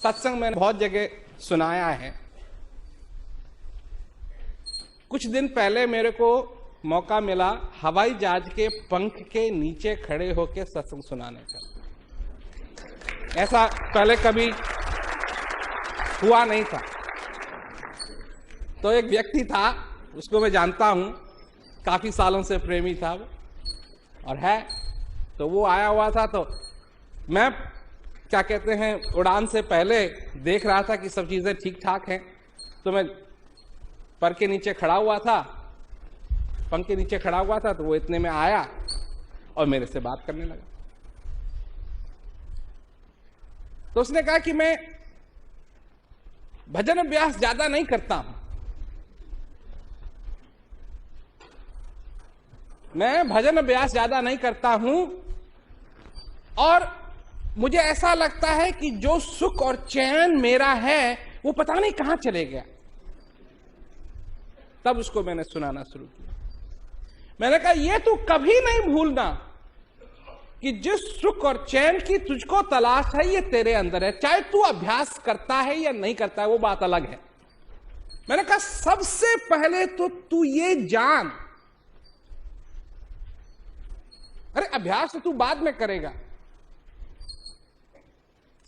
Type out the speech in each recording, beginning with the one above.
सत्संग मैंने बहुत जगह सुनाया है। कुछ दिन पहले मेरे को मौका मिला हवाई जहाज के पंख के नीचे खड़े होकर सत्संग सुनाने का। ऐसा पहले कभी हुआ नहीं था। तो एक व्यक्ति था, उसको मैं जानता हूं, काफी सालों से प्रेमी था वो और है। तो वो आया हुआ था, तो मैं क्या कहते हैं उड़ान से पहले देख रहा था कि सब चीजें ठीक ठाक हैं। तो मैं पर के नीचे खड़ा हुआ था, पंख के नीचे खड़ा हुआ था, तो वो इतने में आया और मेरे से बात करने लगा। तो उसने कहा कि मैं भजन अभ्यास ज्यादा नहीं करता हूं, मैं भजन अभ्यास ज्यादा नहीं करता हूं और मुझे ऐसा लगता है कि जो सुख और चैन मेरा है वो पता नहीं कहां चले गया। तब उसको मैंने सुनाना शुरू किया। मैंने कहा ये तू कभी नहीं भूलना कि जिस सुख और चैन की तुझको तलाश है ये तेरे अंदर है, चाहे तू अभ्यास करता है या नहीं करता है वो बात अलग है। मैंने कहा सबसे पहले तो तू ये जान, अरे अभ्यास तो तू बाद में करेगा,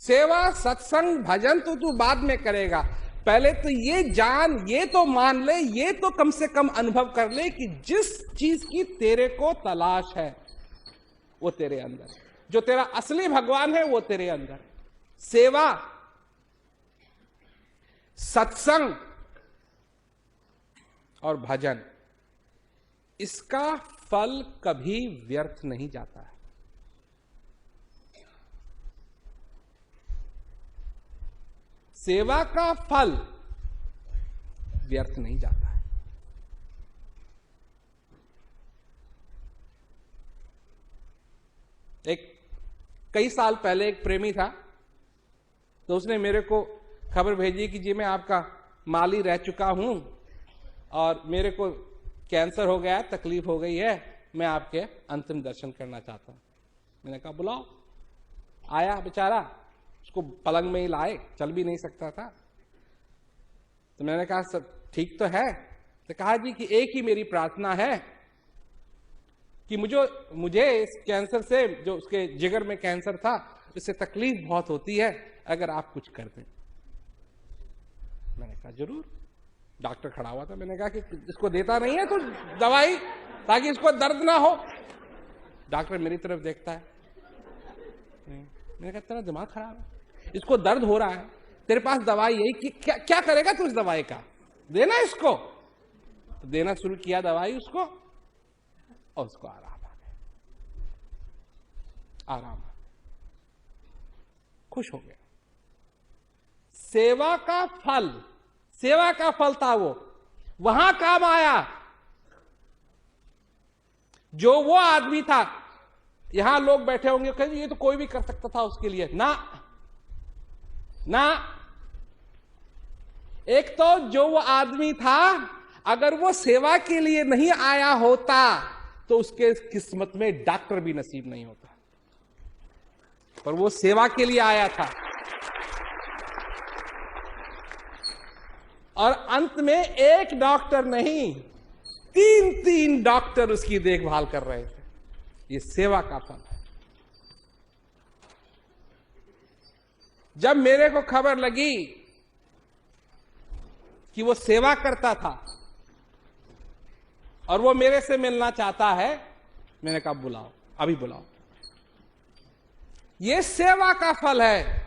सेवा सत्संग भजन तो तू बाद में करेगा, पहले तो ये जान, ये तो मान ले, ये तो कम से कम अनुभव कर ले कि जिस चीज की तेरे को तलाश है वो तेरे अंदर है, जो तेरा असली भगवान है वो तेरे अंदर है। सेवा सत्संग और भजन, इसका फल कभी व्यर्थ नहीं जाता है। सेवा का फल व्यर्थ नहीं जाता है। कई साल पहले एक प्रेमी था, तो उसने मेरे को खबर भेजी कि जी मैं आपका माली रह चुका हूं और मेरे को कैंसर हो गया, तकलीफ हो गई है, मैं आपके अंतिम दर्शन करना चाहता हूं। मैंने कहा बुलाओ। आया बेचारा, उसको पलंग में ही लाए, चल भी नहीं सकता था। तो मैंने कहा सब ठीक तो है? तो कहा जी कि एक ही मेरी प्रार्थना है कि मुझे इस कैंसर से, जो उसके जिगर में कैंसर था, इससे तकलीफ बहुत होती है, अगर आप कुछ कर दें। मैंने कहा जरूर। डॉक्टर खड़ा हुआ था, मैंने कहा कि इसको देता नहीं है तो दवाई, ताकि इसको दर्द ना हो। डॉक्टर मेरी तरफ देखता है, मैंने कहा तेरा दिमाग खराब है, इसको दर्द हो रहा है, तेरे पास दवाई यही कि क्या करेगा तू इस दवाई का, देना इसको। तो देना शुरू किया दवाई उसको और उसको आराम आ गया, आराम आ गया, खुश हो गया। सेवा का फल था वो, वहां काम आया। जो वो आदमी था, यहां लोग बैठे होंगे कहेंगे ये तो कोई भी कर सकता था उसके लिए, ना। एक तो जो वो आदमी था, अगर वो सेवा के लिए नहीं आया होता तो उसके किस्मत में डॉक्टर भी नसीब नहीं होता, पर वो सेवा के लिए आया था। और अंत में एक डॉक्टर नहीं, तीन डॉक्टर उसकी देखभाल कर रहे थे। ये सेवा का फल है। जब मेरे को खबर लगी कि वो सेवा करता था और वो मेरे से मिलना चाहता है, मैंने कहा बुलाओ, अभी बुलाओ। ये सेवा का फल है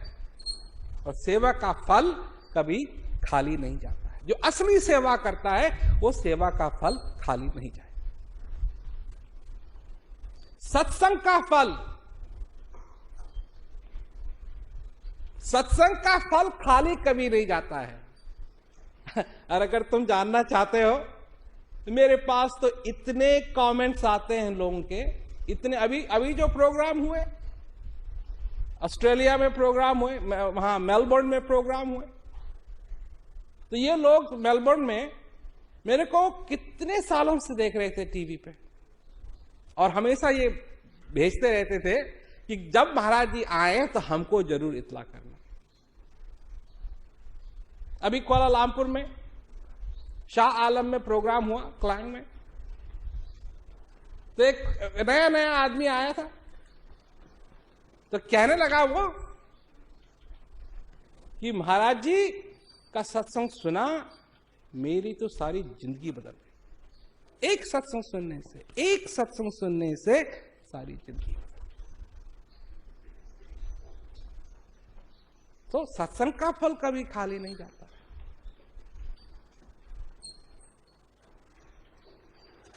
और सेवा का फल कभी खाली नहीं जाता है। जो असली सेवा करता है वो सेवा का फल खाली नहीं जाए। सत्संग का फल खाली कभी नहीं जाता है। और अगर तुम जानना चाहते हो तो मेरे पास तो इतने कमेंट्स आते हैं लोगों के, इतने। अभी जो प्रोग्राम हुए, ऑस्ट्रेलिया में प्रोग्राम हुए, वहां मेलबोर्न में प्रोग्राम हुए, तो ये लोग मेलबोर्न में मेरे को कितने सालों से देख रहे थे टीवी पे और हमेशा ये भेजते रहते थे कि जब महाराज जी आए तो हमको जरूर इत्तला करना। अभी कुआलालंपुर में शाह आलम में प्रोग्राम हुआ, क्लाइंट में, तो एक नया नया आदमी आया था, तो कहने लगा वो कि महाराज जी का सत्संग सुना, मेरी तो सारी जिंदगी बदल गई। एक सत्संग सुनने से सारी जिंदगी। तो सत्संग का फल कभी खाली नहीं जाता।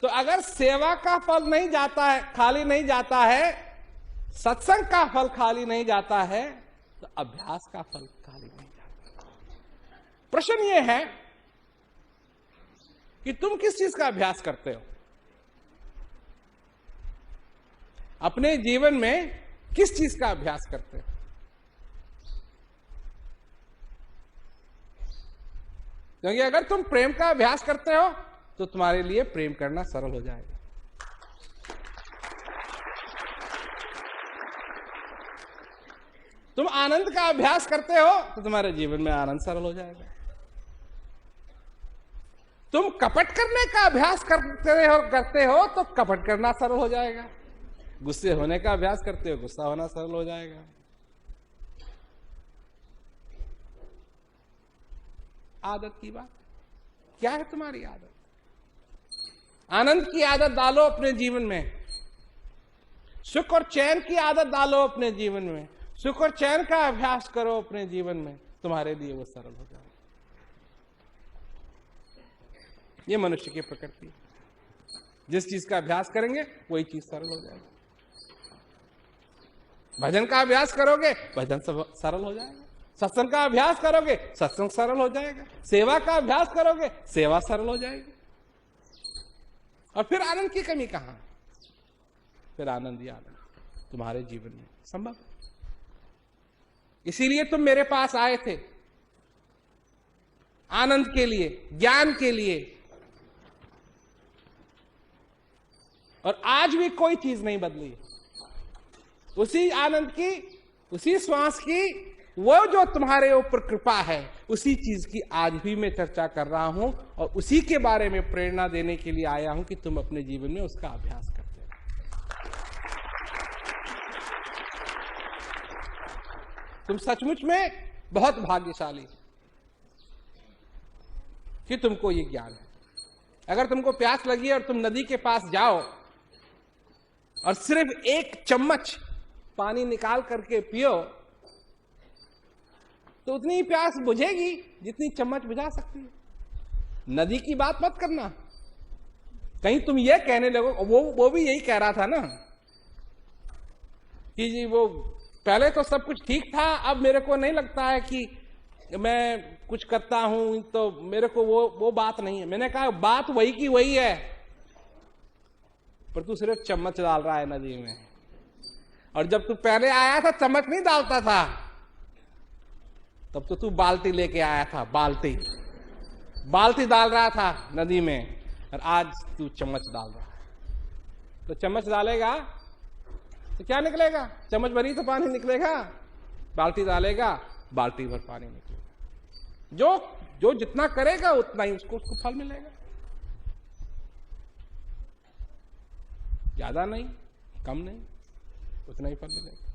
तो अगर सेवा का फल नहीं जाता है, खाली नहीं जाता है, सत्संग का फल खाली नहीं जाता है, तो अभ्यास का फल खाली नहीं जाता। प्रश्न यह है कि तुम किस चीज का अभ्यास करते हो? अपने जीवन में किस चीज का अभ्यास करते हो? क्योंकि अगर तुम प्रेम का अभ्यास करते हो तो तुम्हारे लिए प्रेम करना सरल हो जाएगा। तुम आनंद का अभ्यास करते हो तो तुम्हारे जीवन में आनंद सरल हो जाएगा। तुम कपट करने का अभ्यास करते हो तो कपट करना सरल हो जाएगा। गुस्से होने का अभ्यास करते हो, गुस्सा होना सरल हो जाएगा। आदत की बात क्या है? तुम्हारी आदत। आनंद की आदत डालो अपने जीवन में, सुख और चैन की आदत डालो अपने जीवन में, सुख और चैन का अभ्यास करो अपने जीवन में, तुम्हारे लिए वो सरल हो जाए। ये मनुष्य की प्रकृति है। जिस चीज का अभ्यास करेंगे वही चीज सरल हो जाएगी। भजन का अभ्यास करोगे, भजन सरल हो जाएगा। सत्संग का अभ्यास करोगे, सत्संग सरल हो जाएगा। सेवा का अभ्यास करोगे, सेवा सरल हो जाएगी। और फिर आनंद की कमी कहां? फिर आनंद ही आनंद तुम्हारे जीवन में संभव। इसीलिए तुम मेरे पास आए थे, आनंद के लिए, ज्ञान के लिए। और आज भी कोई चीज नहीं बदली। उसी आनंद की, उसी श्वास की, वो जो तुम्हारे ऊपर कृपा है, उसी चीज की आज भी मैं चर्चा कर रहा हूं और उसी के बारे में प्रेरणा देने के लिए आया हूं कि तुम अपने जीवन में उसका अभ्यास करते रहो। तुम सचमुच में बहुत भाग्यशाली कि तुमको ये ज्ञान है। अगर तुमको प्यास लगी और तुम नदी के पास जाओ और सिर्फ एक चम्मच पानी निकाल करके पियो तो उतनी ही प्यास बुझेगी जितनी चम्मच बुझा सकती है। नदी की बात मत करना। कहीं तुम ये कहने लगो, वो भी यही कह रहा था ना कि जी वो पहले तो सब कुछ ठीक था, अब मेरे को नहीं लगता है कि मैं कुछ करता हूं, तो मेरे को वो बात नहीं है। मैंने कहा बात वही की वही है, पर तू सिर्फ चम्मच डाल रहा है नदी में। और जब तू पहले आया था चम्मच नहीं डालता था, तब तो तू बाल्टी लेके आया था, बाल्टी डाल रहा था नदी में, और आज तू चम्मच डाल रहा है। तो चम्मच डालेगा तो क्या निकलेगा? चम्मच भरी तो पानी निकलेगा। बाल्टी डालेगा, बाल्टी भर पानी निकलेगा। जो जितना करेगा उतना ही उसको फल मिलेगा। ज्यादा नहीं, कम नहीं, उतना ही फल मिलेगा।